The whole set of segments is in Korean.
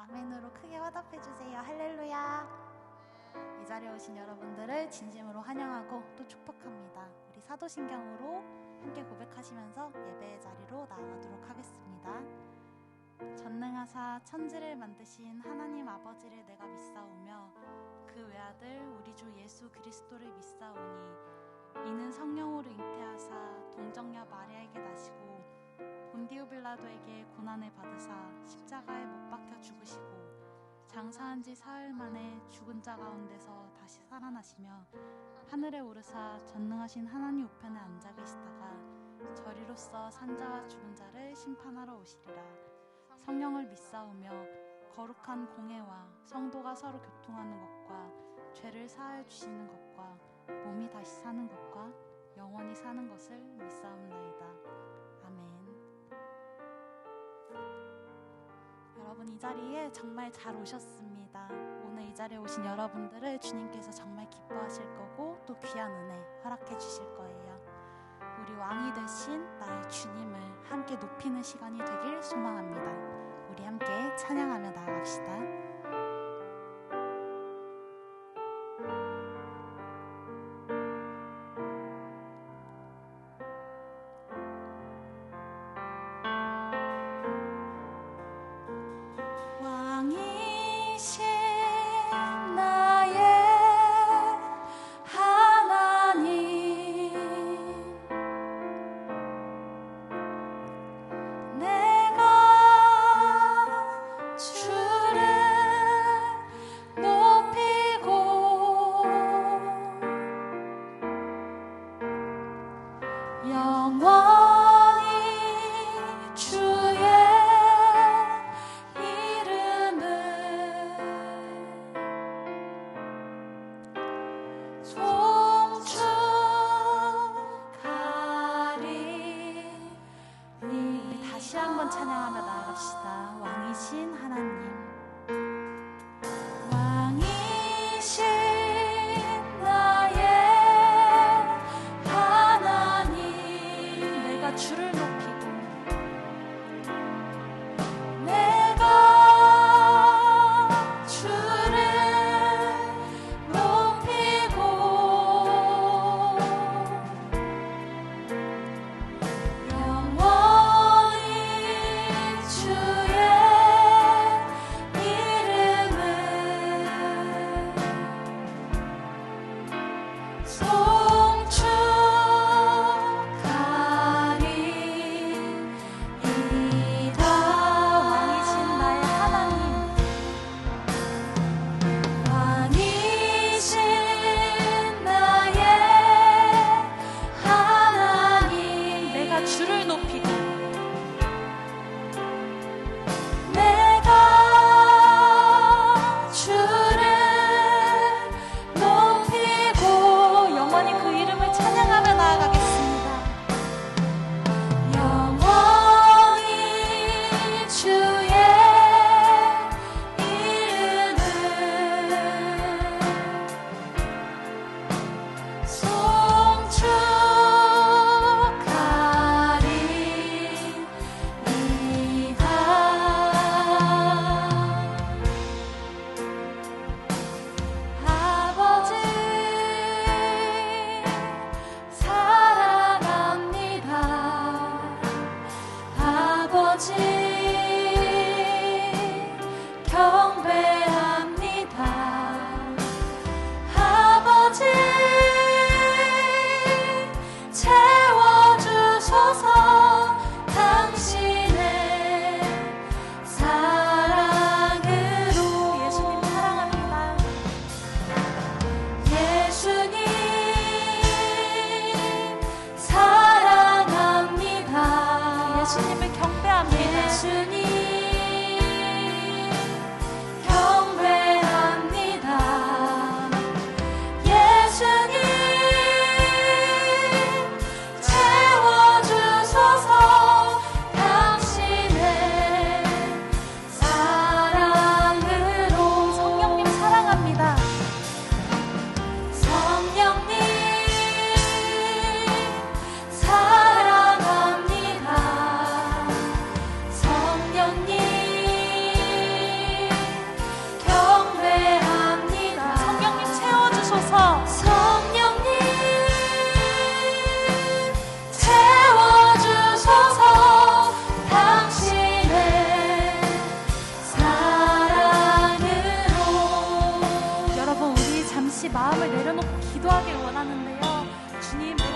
아멘으로 크게 화답해 주세요. 할렐루야. 이 자리에 오신 여러분들을 진심으로 환영하고 또 축복합니다. 우리 사도신경으로 함께 고백하시면서 예배의 자리로 나아가도록 하겠습니다. 전능하사 천지를 만드신 하나님 아버지를 내가 믿사오며 그 외아들 우리 주 예수 그리스도를 믿사오니 이는 성령으로 잉태하사 동정녀 마리아에게 나시고 본디오 빌라도에게 고난을 받으사 십자가에 못 박혀 죽으시고 장사한 지 사흘 만에 죽은 자 가운데서 다시 살아나시며 하늘에 오르사 전능하신 하나님 우편에 앉아 계시다가 저리로서 산자와 죽은 자를 심판하러 오시리라. 성령을 믿사오며 거룩한 공회와 성도가 서로 교통하는 것과 죄를 사하여 주시는 것과 몸이 다시 사는 것과 영원히 사는 것을 믿사옵나이다. 아멘. 여러분, 이 자리에 정말 잘 오셨습니다. 오늘 이 자리에 오신 여러분들을 주님께서 정말 기뻐하실 거고 또 귀한 은혜 허락해 주실 거예요. 우리 왕이 되신 나의 주님을 함께 높이는 시간이 되길 소망합니다. 우리 함께 찬양하며 나아갑시다. 찬양하며 나아갑시다. 왕이신 하나님, 왕이신 나의 하나님, 내가 주를 높이고 내가 주를 높이고 영원히 주의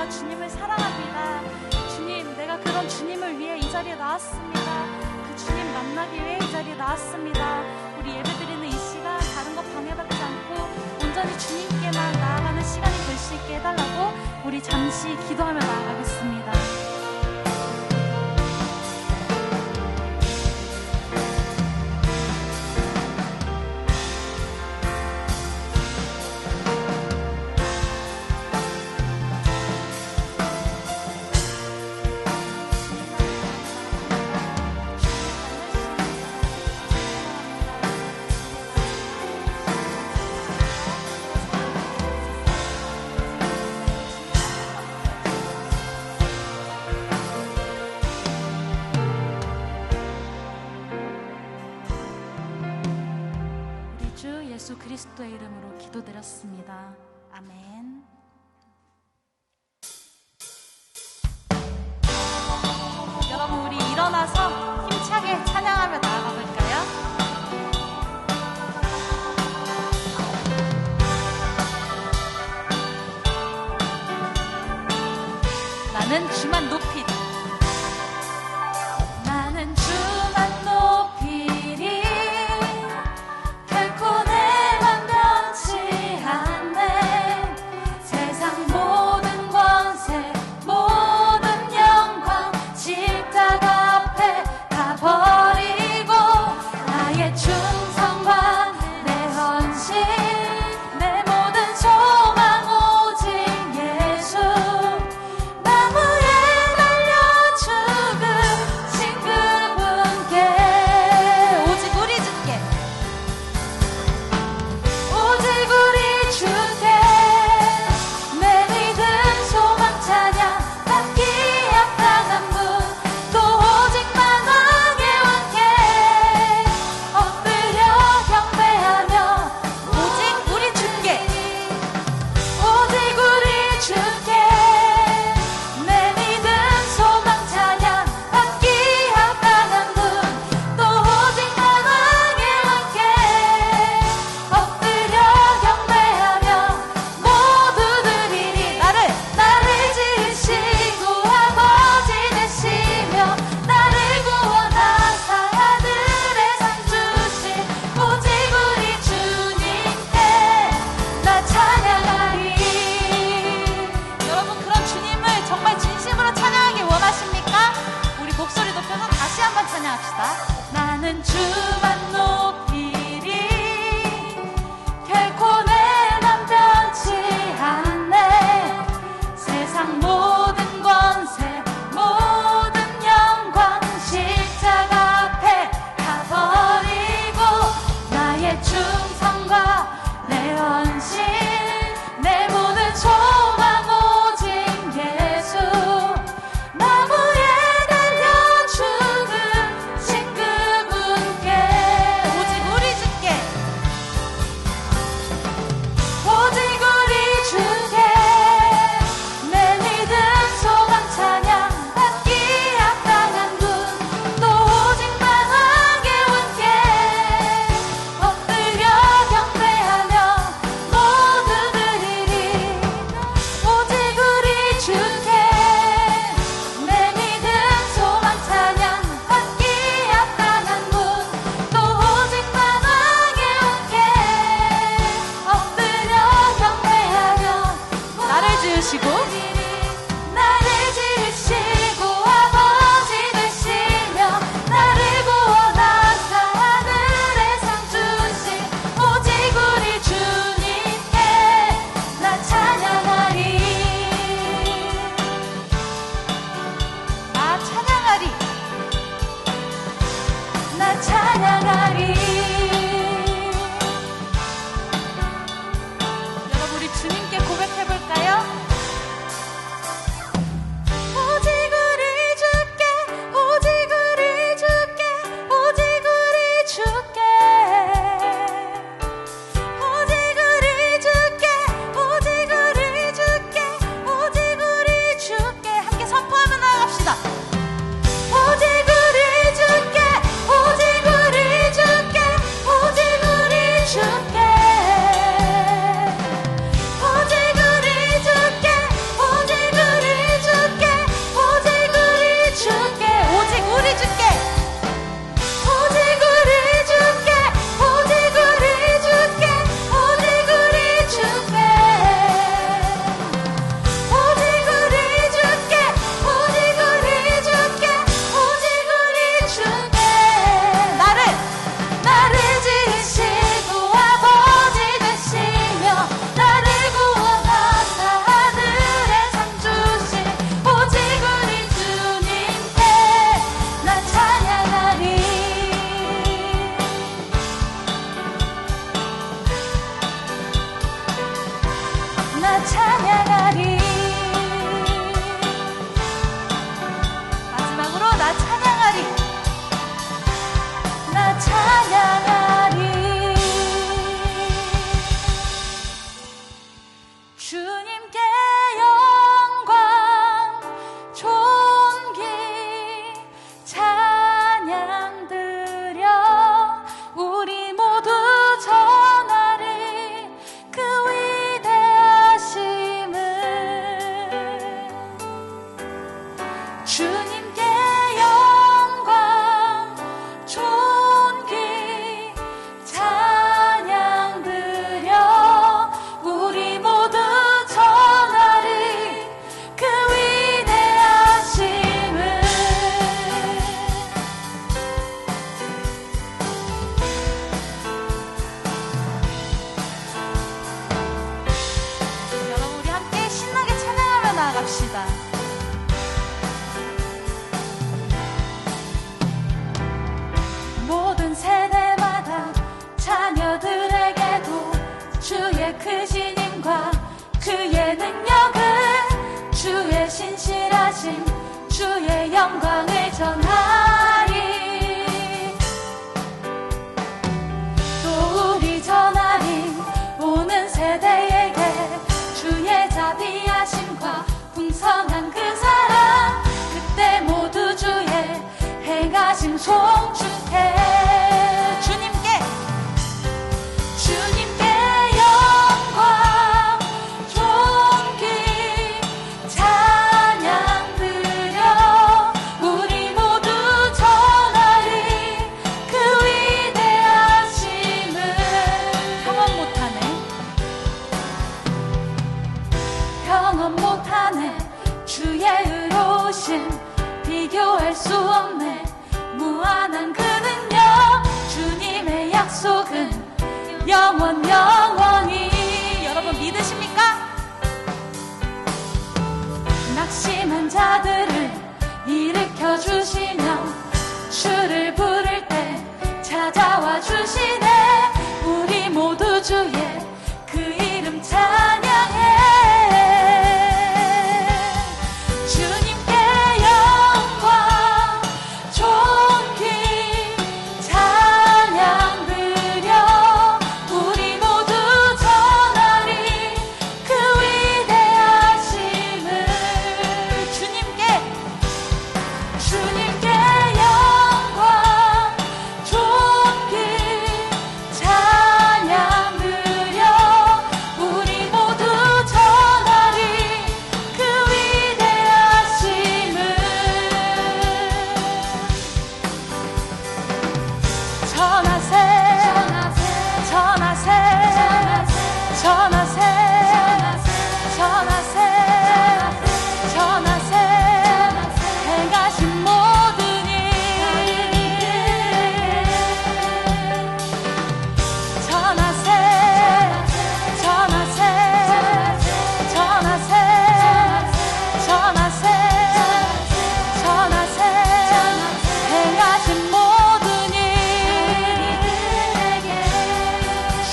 내가 주님을 사랑합니다. 주님, 내가 그런 주님을 위해 이 자리에 나왔습니다. 그 주님 만나기 위해 이 자리에 나왔습니다. 우리 예배드리는 이 시간 다른 것 방해받지 않고 온전히 주님께만 나아가는 시간이 될 수 있게 해달라고 우리 잠시 기도하며 나아가겠습니다. 예수 그리스도의 이름으로 기도드렸습니다. 아멘. 여러분, 우리 일어나서 힘차게 찬양하며 나아가 볼까요? 나는 주만 높이리. 나는 주만 높이리. 결코 내만 변치 않네. 세상 모든 권세 모든 영광 십자가 앞에 다 버리고 나의 충성과 내 헌신 내 모든 소망 오직 예수. 나무에 달려 죽으신 그분께 오직 우리 주께 오직 우리 주께 내 믿음 소망 찬양 받기 합당한 분 또 오직 만왕의 왕께 엎드려 경배하며 오직 우리 주께 오직 우리 주께 내 믿음 소망 찬양 받기 합당한 분 또 오직 만왕의 왕께 엎드려 경배하며 모두 드리리. 나를 지으시고 아버지 되시며 나를 구원하사 아들의 상 주신 오직 우리 주님께 나 찬양하리. 여러분, 그런 주님을 정말 진심으로 찬양하기 원하십니까? 우리 목소리 높여서 다시 한번 찬양합시다. 나는 주만 높이리. 결코 내만 변치 않네. 세상 모든 권세 모든 영광 십자가 앞에 다 버리고 나의 충성과 내 헌신 내 모든 소망 오직 예수. 나무에 달려 죽으신 그분께 나갑시다. 모든 세대마다 자녀들에게도 주의 크신 힘과 그의 능력은 주의 신실하심 주의 영광을 전하리. 또 우리 전하리 오는 세대에게 주의 자비하심과 풍성한 그 사랑 그때 모두 주의 행하심 송축해. 주님께 영광 존귀 찬양 드려 우리 모두 전하리 그 위대하심을. 평언 못하네 주의 의로우심 비교할 수 없네 무한한 그 능력 주님의 약속은 영원히. 여러분 믿으십니까? 낙심한 자들을 일으켜 주시며 주를 부를 때 찾아와 주시네. 우리 모두 주의 그 이름 찬양해. 주님께 영광 존귀 찬양 드려 우리 모두 전하리 그 위대하심을. 주님께 영광 존귀 찬양 드려 우리 모두 전하리 그 위대하심을. 전하세 전하세 전하세 전하세 전하세 행하신 모든 일. 전하세 전하세 전하세 전하세 전하세 행하신 모든 일.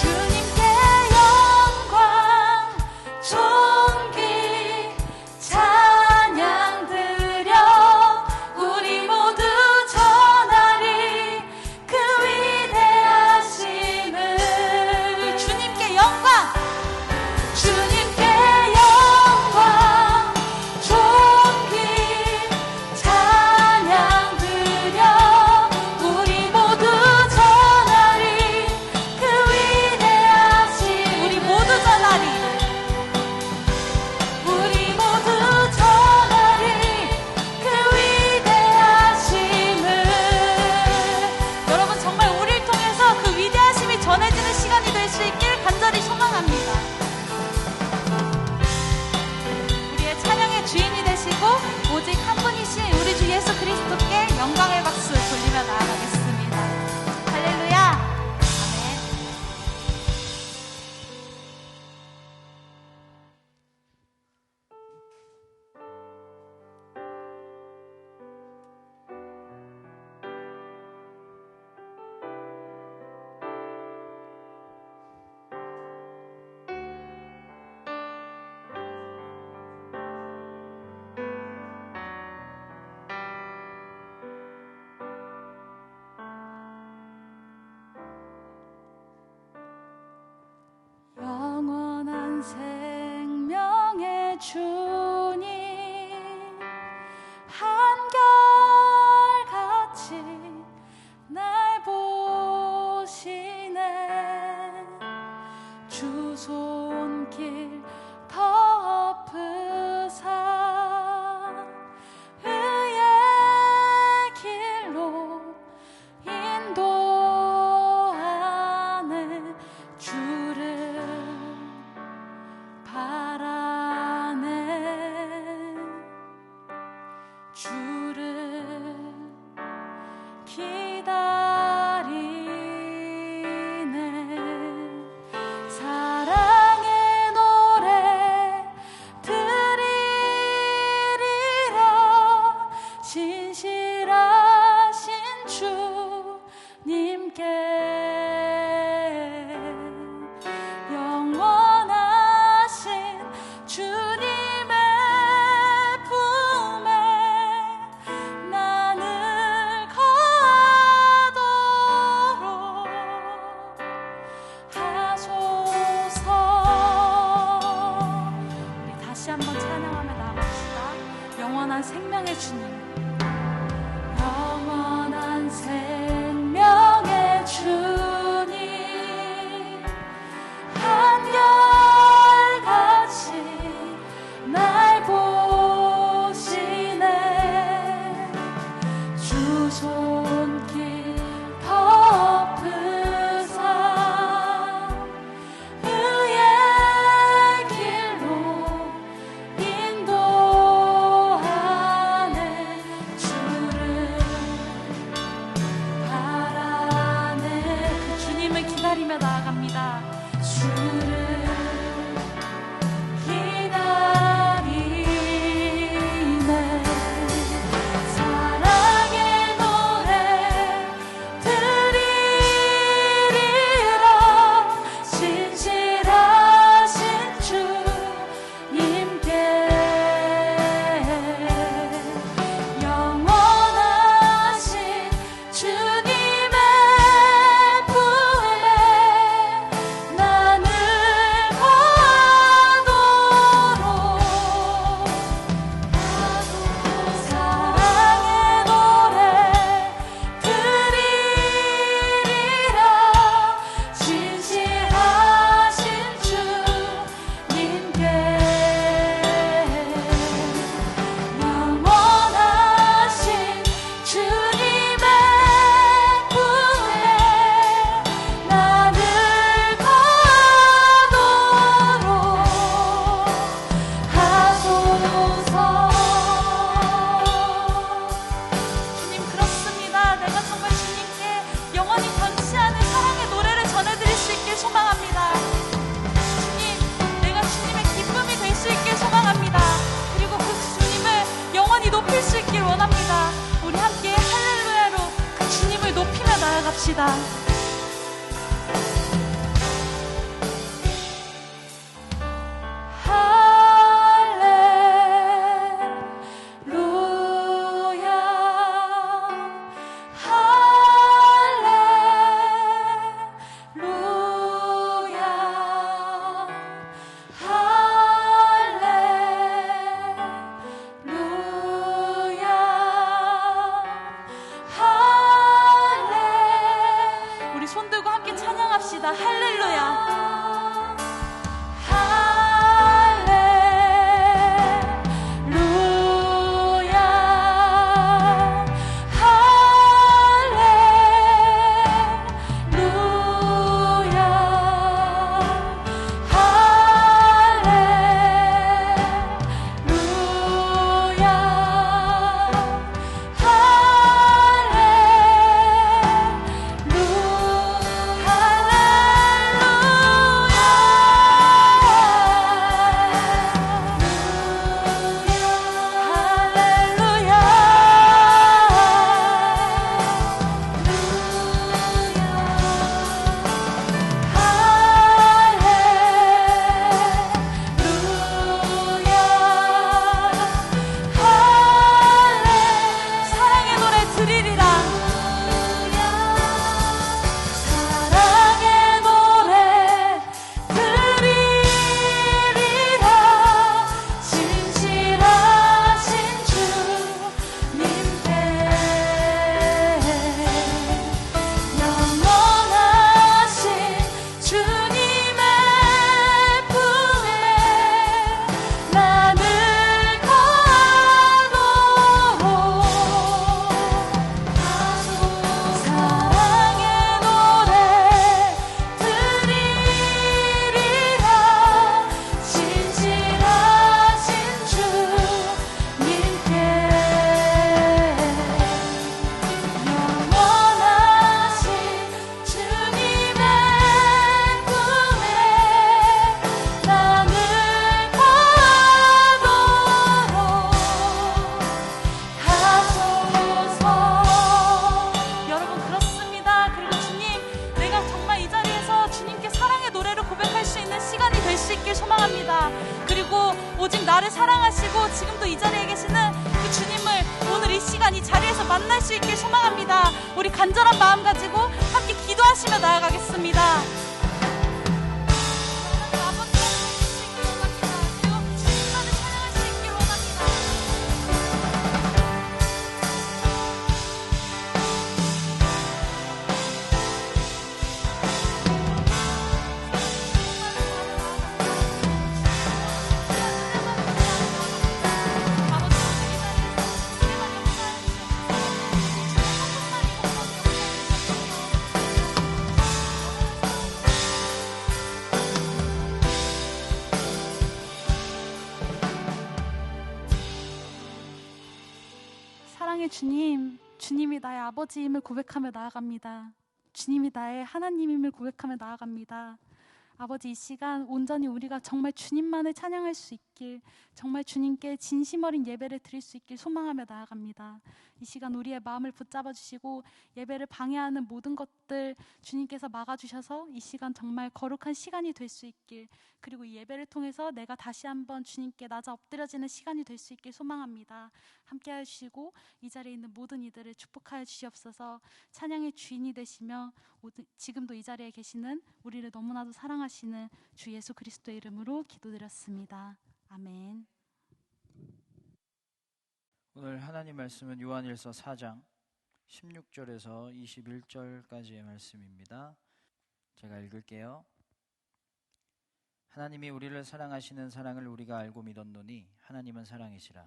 주님께 영광 존귀 찬양 드려 우리 모두 전하리 그 위대하심을. 주님께 영광 존귀 찬양 드려 우리 모두 전하리 그 위대하심. 우리 모두 전하리 그 위대하심을. 여러분 정말 우리를 통해서 그 위대하심이 전해지는 시간이 될 수 있길 간절히 소망합니다. 우리의 찬양의 주인이 되시고 오직 한 분이신 우리 주 예수 그리스도께 영광의 박수 돌리며 나아가겠습니다. 할렐루야. 아멘. 영원한 생명의 주님 한결같이 날 보시네. 주 손길 덮으사 의의 길로 인도하네. 주를 바라네. 주를 기다리네. 사랑의 노래 드리네. 영원한 생명의 주님, 영원한 생명의 주님, 한결같이 날 보시네. 주 손길 덮으사 의의 길로 인도하네. 주를 바라네. 그 주님을 기다리며 나아갑니다. 주를 나아갑시다. 오직 나를 사랑하시고 지금도 이 자리에 계시는 그 주님을 오늘 이 시간 이 자리에서 만날 수 있길 소망합니다. 우리 간절한 마음 가지고 함께 기도하시며 나아가겠습니다. 아버지 주시길 원합니다. 주님만을 찬양할 수 있길 원합니다. 사랑의 주님, 주님이 나의 아버지임을 고백하며 나아갑니다. 주님이 나의 하나님임을 고백하며 나아갑니다. 아버지, 이 시간 온전히 우리가 정말 주님만을 찬양할 수 있길, 정말 주님께 진심 어린 예배를 드릴 수 있길 소망하며 나아갑니다. 이 시간 우리의 마음을 붙잡아 주시고 예배를 방해하는 모든 것들 주님께서 막아주셔서 이 시간 정말 거룩한 시간이 될 수 있길, 그리고 이 예배를 통해서 내가 다시 한번 주님께 낮아 엎드려지는 시간이 될 수 있길 소망합니다. 함께 하시고 이 자리에 있는 모든 이들을 축복하여 주시옵소서. 찬양의 주인이 되시며 지금도 이 자리에 계시는 우리를 너무나도 사랑하시는 주 예수 그리스도의 이름으로 기도드렸습니다. 아멘. 오늘 하나님 말씀은 요한일서 4장 16절에서 21절까지의 말씀입니다. 제가 읽을게요. 하나님이 우리를 사랑하시는 사랑을 우리가 알고 믿었노니 하나님은 사랑이시라.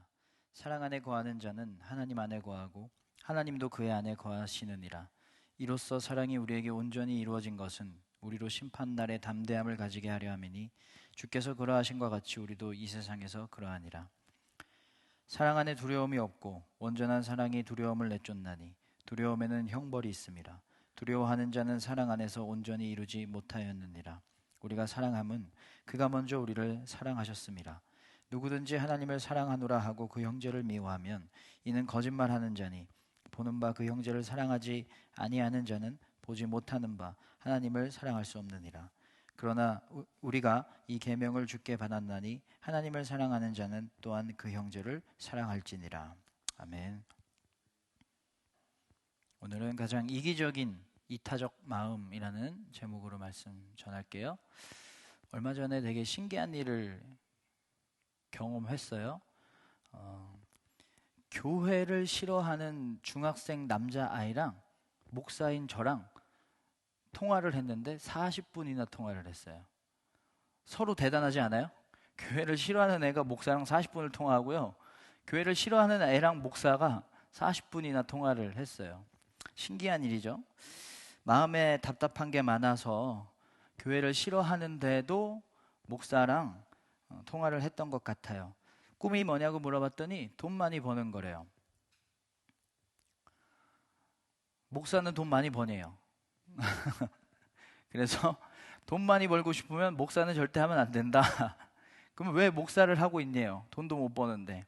사랑 안에 거하는 자는 하나님 안에 거하고 하나님도 그의 안에 거하시느니라. 이로써 사랑이 우리에게 온전히 이루어진 것은 우리로 심판날에 담대함을 가지게 하려 함이니 주께서 그러하신 것 같이 우리도 이 세상에서 그러하니라. 사랑 안에 두려움이 없고 온전한 사랑이 두려움을 내쫓나니 두려움에는 형벌이 있음이라. 두려워하는 자는 사랑 안에서 온전히 이루지 못하였느니라. 우리가 사랑함은 그가 먼저 우리를 사랑하셨음이라. 누구든지 하나님을 사랑하노라 하고 그 형제를 미워하면 이는 거짓말하는 자니 보는 바 그 형제를 사랑하지 아니하는 자는 보지 못하는 바 하나님을 사랑할 수 없느니라. 그러나 우리가 이 계명을 주께 받았나니 하나님을 사랑하는 자는 또한 그 형제를 사랑할지니라. 아멘. 오늘은 가장 이기적인 이타적 마음이라는 제목으로 말씀 전할게요. 얼마 전에 되게 신기한 일을 경험했어요. 교회를 싫어하는 중학생 남자아이랑 목사인 저랑 통화를 했는데 40분이나 통화를 했어요. 서로 대단하지 않아요? 교회를 싫어하는 애가 목사랑 40분을 통화하고요, 교회를 싫어하는 애랑 목사가 40분이나 통화를 했어요. 신기한 일이죠. 마음에 답답한 게 많아서 교회를 싫어하는데도 목사랑 통화를 했던 것 같아요. 꿈이 뭐냐고 물어봤더니 돈 많이 버는 거래요. 목사는 돈 많이 버네요. 그래서 돈 많이 벌고 싶으면 목사는 절대 하면 안 된다. 그러면 왜 목사를 하고 있네요? 돈도 못 버는데.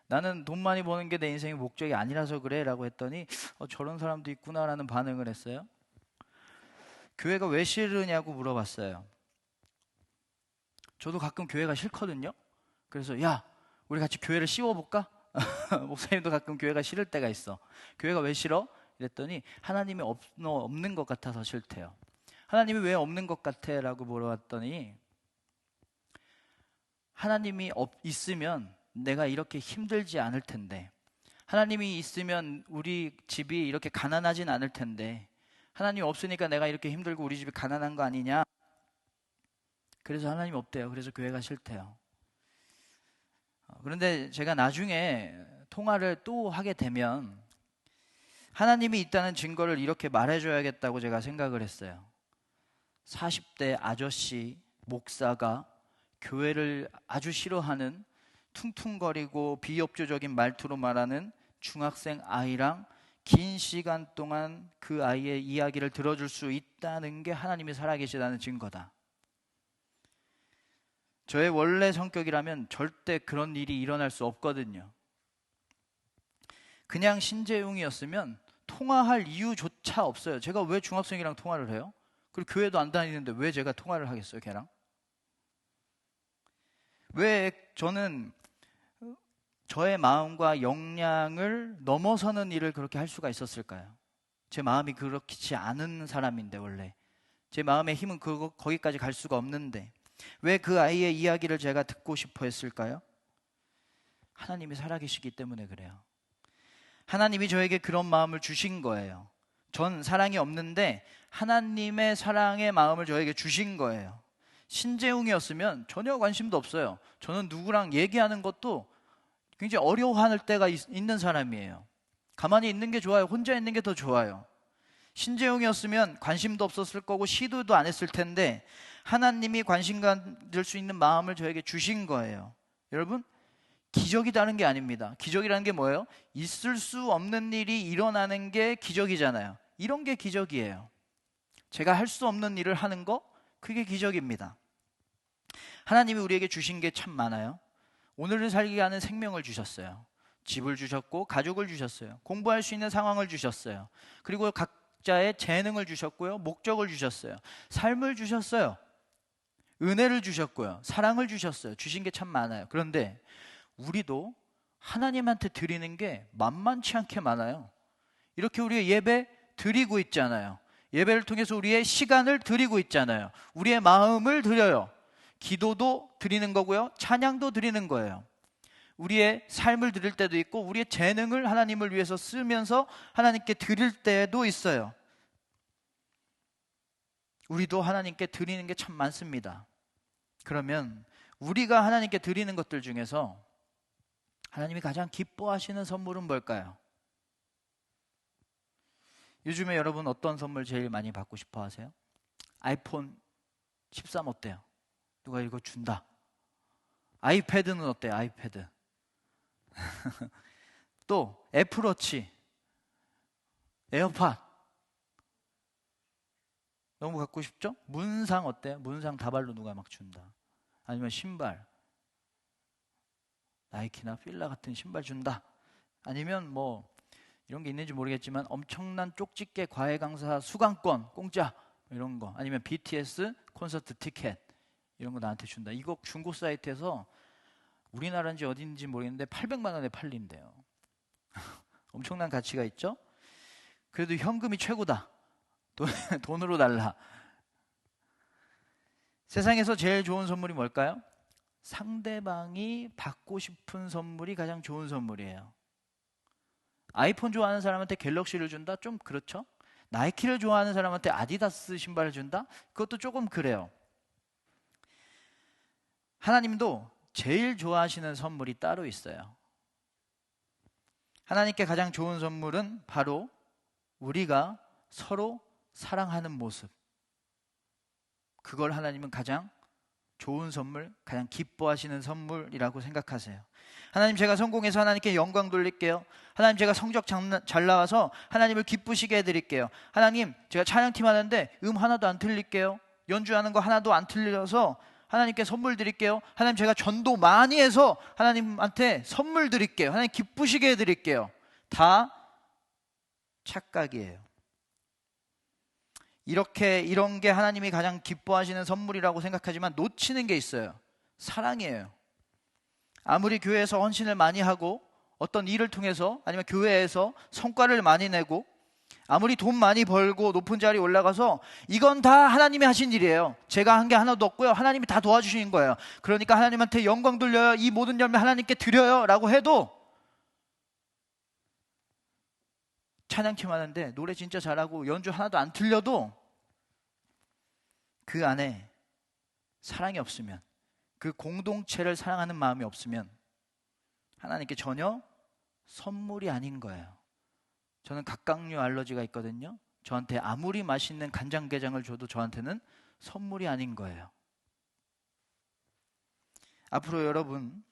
나는 돈 많이 버는 게 내 인생의 목적이 아니라서 그래 라고 했더니 저런 사람도 있구나라는 반응을 했어요. 교회가 왜 싫으냐고 물어봤어요. 저도 가끔 교회가 싫거든요. 그래서 야, 우리 같이 교회를 씌워볼까? 목사님도 가끔 교회가 싫을 때가 있어. 교회가 왜 싫어? 이랬더니 하나님이 없는 것 같아서 싫대요. 하나님이 왜 없는 것 같아? 라고 물어봤더니 하나님이 있으면 내가 이렇게 힘들지 않을 텐데, 하나님이 있으면 우리 집이 이렇게 가난하진 않을 텐데, 하나님이 없으니까 내가 이렇게 힘들고 우리 집이 가난한 거 아니냐? 그래서 하나님 없대요. 그래서 교회가 싫대요. 그런데 제가 나중에 통화를 또 하게 되면 하나님이 있다는 증거를 이렇게 말해줘야겠다고 제가 생각을 했어요. 40대 아저씨 목사가 교회를 아주 싫어하는 퉁퉁거리고 비협조적인 말투로 말하는 중학생 아이랑 긴 시간 동안 그 아이의 이야기를 들어줄 수 있다는 게 하나님이 살아계시다는 증거다. 저의 원래 성격이라면 절대 그런 일이 일어날 수 없거든요. 그냥 신재용이었으면 통화할 이유조차 없어요. 제가 왜 중학생이랑 통화를 해요? 그리고 교회도 안 다니는데 왜 제가 통화를 하겠어요, 걔랑? 왜 저는 저의 마음과 역량을 넘어서는 일을 그렇게 할 수가 있었을까요? 제 마음이 그렇지 않은 사람인데, 원래 제 마음의 힘은 거기까지 갈 수가 없는데 왜 그 아이의 이야기를 제가 듣고 싶어 했을까요? 하나님이 살아계시기 때문에 그래요. 하나님이 저에게 그런 마음을 주신 거예요. 전 사랑이 없는데 하나님의 사랑의 마음을 저에게 주신 거예요. 신재웅이었으면 전혀 관심도 없어요. 저는 누구랑 얘기하는 것도 굉장히 어려워할 때가 있는 사람이에요. 가만히 있는 게 좋아요. 혼자 있는 게 더 좋아요. 신재웅이었으면 관심도 없었을 거고 시도도 안 했을 텐데 하나님이 관심 가질 수 있는 마음을 저에게 주신 거예요. 여러분, 기적이라는 게 아닙니다. 기적이라는 게 뭐예요? 있을 수 없는 일이 일어나는 게 기적이잖아요. 이런 게 기적이에요. 제가 할 수 없는 일을 하는 거, 그게 기적입니다. 하나님이 우리에게 주신 게 참 많아요. 오늘을 살게 하는 생명을 주셨어요. 집을 주셨고 가족을 주셨어요. 공부할 수 있는 상황을 주셨어요. 그리고 각자의 재능을 주셨고요. 목적을 주셨어요. 삶을 주셨어요. 은혜를 주셨고요. 사랑을 주셨어요. 주신 게 참 많아요. 그런데 우리도 하나님한테 드리는 게 만만치 않게 많아요. 이렇게 우리의 예배 드리고 있잖아요. 예배를 통해서 우리의 시간을 드리고 있잖아요. 우리의 마음을 드려요. 기도도 드리는 거고요. 찬양도 드리는 거예요. 우리의 삶을 드릴 때도 있고 우리의 재능을 하나님을 위해서 쓰면서 하나님께 드릴 때도 있어요. 우리도 하나님께 드리는 게 참 많습니다. 그러면 우리가 하나님께 드리는 것들 중에서 하나님이 가장 기뻐하시는 선물은 뭘까요? 요즘에 여러분 어떤 선물 제일 많이 받고 싶어 하세요? 아이폰 13 어때요? 누가 이거 준다. 아이패드는 어때요? 아이패드. 또 애플워치, 에어팟. 너무 갖고 싶죠? 문상 어때요? 문상 다발로 누가 막 준다. 아니면 신발, 나이키나 필라 같은 신발 준다. 아니면 뭐 이런 게 있는지 모르겠지만 엄청난 쪽집게 과외 강사 수강권 공짜 이런 거. 아니면 BTS 콘서트 티켓 이런 거 나한테 준다. 이거 중고 사이트에서 우리나라인지 어딘지 모르겠는데 800만 원에 팔린대요. 엄청난 가치가 있죠? 그래도 현금이 최고다. 돈으로 달라. 세상에서 제일 좋은 선물이 뭘까요? 상대방이 받고 싶은 선물이 가장 좋은 선물이에요. 아이폰 좋아하는 사람한테 갤럭시를 준다? 좀 그렇죠? 나이키를 좋아하는 사람한테 아디다스 신발을 준다? 그것도 조금 그래요. 하나님도 제일 좋아하시는 선물이 따로 있어요. 하나님께 가장 좋은 선물은 바로 우리가 서로 사랑하는 모습. 그걸 하나님은 가장 좋은 선물, 가장 기뻐하시는 선물이라고 생각하세요. 하나님, 제가 성공해서 하나님께 영광 돌릴게요. 하나님, 제가 성적 잘 나와서 하나님을 기쁘시게 해드릴게요. 하나님, 제가 찬양팀 하는데 하나도 안 틀릴게요. 연주하는 거 하나도 안 틀려서 하나님께 선물 드릴게요. 하나님, 제가 전도 많이 해서 하나님한테 선물 드릴게요. 하나님 기쁘시게 해드릴게요. 다 착각이에요. 이런 게 하나님이 가장 기뻐하시는 선물이라고 생각하지만 놓치는 게 있어요. 사랑이에요. 아무리 교회에서 헌신을 많이 하고 어떤 일을 통해서 아니면 교회에서 성과를 많이 내고 아무리 돈 많이 벌고 높은 자리에 올라가서 이건 다 하나님이 하신 일이에요. 제가 한 게 하나도 없고요. 하나님이 다 도와주신 거예요. 그러니까 하나님한테 영광 돌려요. 이 모든 열매 하나님께 드려요 라고 해도 찬양팀 하는데 노래 진짜 잘하고 연주 하나도 안 틀려도 그 안에 사랑이 없으면, 그 공동체를 사랑하는 마음이 없으면 하나님께 전혀 선물이 아닌 거예요. 저는 각각류 알러지가 있거든요. 저한테 아무리 맛있는 간장게장을 줘도 저한테는 선물이 아닌 거예요. 앞으로 여러분,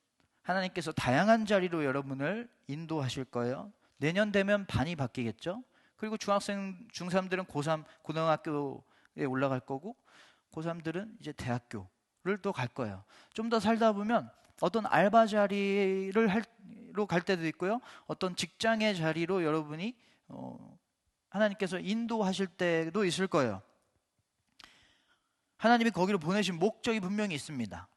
하나님께서 다양한 자리로 여러분을 인도하실 거예요. 내년 되면 반이 바뀌겠죠. 그리고 중학생, 중3들은 고3, 고등학교에 올라갈 거고 고3들은 이제 대학교를 또 갈 거예요. 좀 더 살다 보면 어떤 알바 자리로 갈 때도 있고요. 어떤 직장의 자리로 여러분이 하나님께서 인도하실 때도 있을 거예요. 하나님이 거기로 보내신 목적이 분명히 있습니다.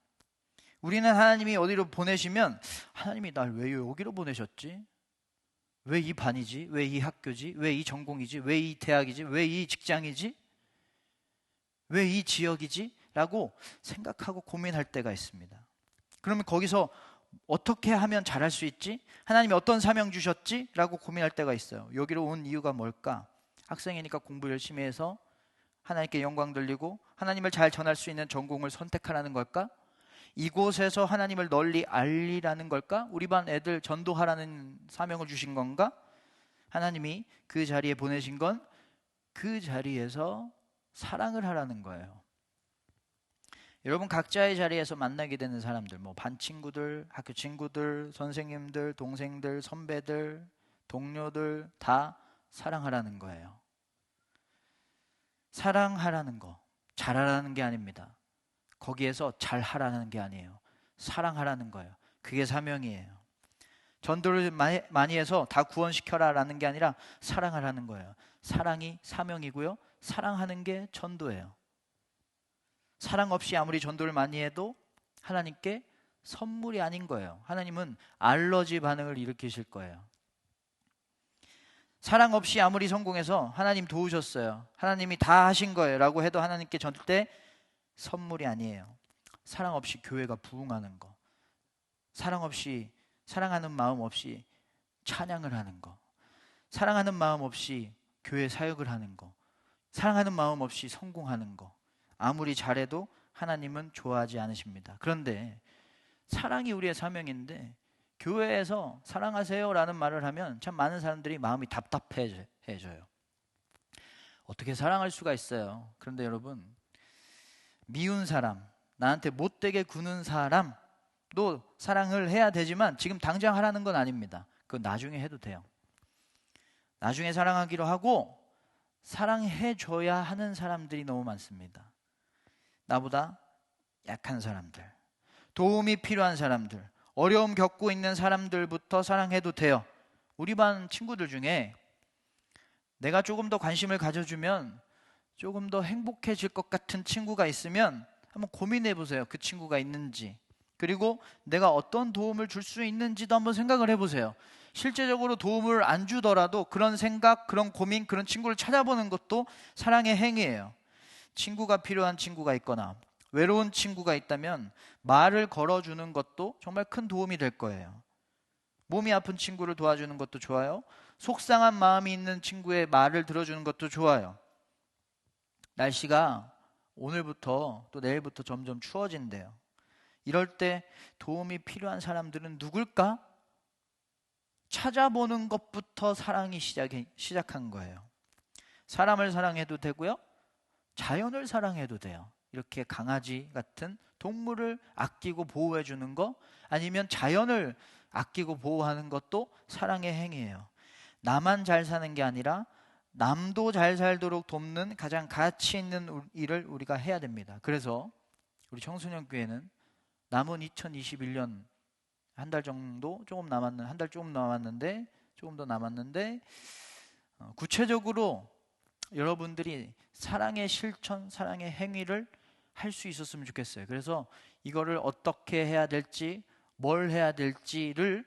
우리는 하나님이 어디로 보내시면 하나님이 날 왜 여기로 보내셨지? 왜 이 반이지? 왜 이 학교지? 왜 이 전공이지? 왜 이 대학이지? 왜 이 직장이지? 왜 이 지역이지? 라고 생각하고 고민할 때가 있습니다. 그러면 거기서 어떻게 하면 잘할 수 있지? 하나님이 어떤 사명 주셨지? 라고 고민할 때가 있어요. 여기로 온 이유가 뭘까? 학생이니까 공부 열심히 해서 하나님께 영광 돌리고 하나님을 잘 전할 수 있는 전공을 선택하라는 걸까? 이곳에서 하나님을 널리 알리라는 걸까? 우리 반 애들 전도하라는 사명을 주신 건가? 하나님이 그 자리에 보내신 건 그 자리에서 사랑을 하라는 거예요. 여러분 각자의 자리에서 만나게 되는 사람들, 뭐 반 친구들, 학교 친구들, 선생님들, 동생들, 선배들, 동료들 다 사랑하라는 거예요. 사랑하라는 거, 잘하라는 게 아닙니다. 거기에서 잘하라는 게 아니에요. 사랑하라는 거예요. 그게 사명이에요. 전도를 많이 해서 다 구원시켜라라는 게 아니라 사랑하라는 거예요. 사랑이 사명이고요. 사랑하는 게 전도예요. 사랑 없이 아무리 전도를 많이 해도 하나님께 선물이 아닌 거예요. 하나님은 알러지 반응을 일으키실 거예요. 사랑 없이 아무리 성공해서 하나님 도우셨어요, 하나님이 다 하신 거예요 라고 해도 하나님께 절대 선물이 아니에요. 사랑 없이 교회가 부흥하는 거, 사랑 없이, 사랑하는 마음 없이 찬양을 하는 거, 사랑하는 마음 없이 교회 사역을 하는 거, 사랑하는 마음 없이 성공하는 거, 아무리 잘해도 하나님은 좋아하지 않으십니다. 그런데 사랑이 우리의 사명인데 교회에서 사랑하세요 라는 말을 하면 참 많은 사람들이 마음이 답답해져요. 어떻게 사랑할 수가 있어요? 그런데 여러분, 미운 사람, 나한테 못되게 구는 사람도 사랑을 해야 되지만 지금 당장 하라는 건 아닙니다. 그건 나중에 해도 돼요. 나중에 사랑하기로 하고 사랑해줘야 하는 사람들이 너무 많습니다. 나보다 약한 사람들, 도움이 필요한 사람들, 어려움 겪고 있는 사람들부터 사랑해도 돼요. 우리 반 친구들 중에 내가 조금 더 관심을 가져주면 조금 더 행복해질 것 같은 친구가 있으면 한번 고민해 보세요. 그 친구가 있는지, 그리고 내가 어떤 도움을 줄 수 있는지도 한번 생각을 해보세요. 실제적으로 도움을 안 주더라도 그런 생각, 그런 고민, 그런 친구를 찾아보는 것도 사랑의 행위예요. 친구가 필요한 친구가 있거나 외로운 친구가 있다면 말을 걸어주는 것도 정말 큰 도움이 될 거예요. 몸이 아픈 친구를 도와주는 것도 좋아요. 속상한 마음이 있는 친구의 말을 들어주는 것도 좋아요. 날씨가 오늘부터 또 내일부터 점점 추워진대요. 이럴 때 도움이 필요한 사람들은 누굴까? 찾아보는 것부터 사랑이 시작한 거예요. 사람을 사랑해도 되고요, 자연을 사랑해도 돼요. 이렇게 강아지 같은 동물을 아끼고 보호해 주는 거, 아니면 자연을 아끼고 보호하는 것도 사랑의 행위예요. 나만 잘 사는 게 아니라 남도 잘 살도록 돕는 가장 가치 있는 일을 우리가 해야 됩니다. 그래서 우리 청소년 교회는 남은 2021년 한 달 정도 조금 남았는, 한 달 조금 남았는데, 조금 더 남았는데 구체적으로 여러분들이 사랑의 실천, 사랑의 행위를 할 수 있었으면 좋겠어요. 그래서 이거를 어떻게 해야 될지, 뭘 해야 될지를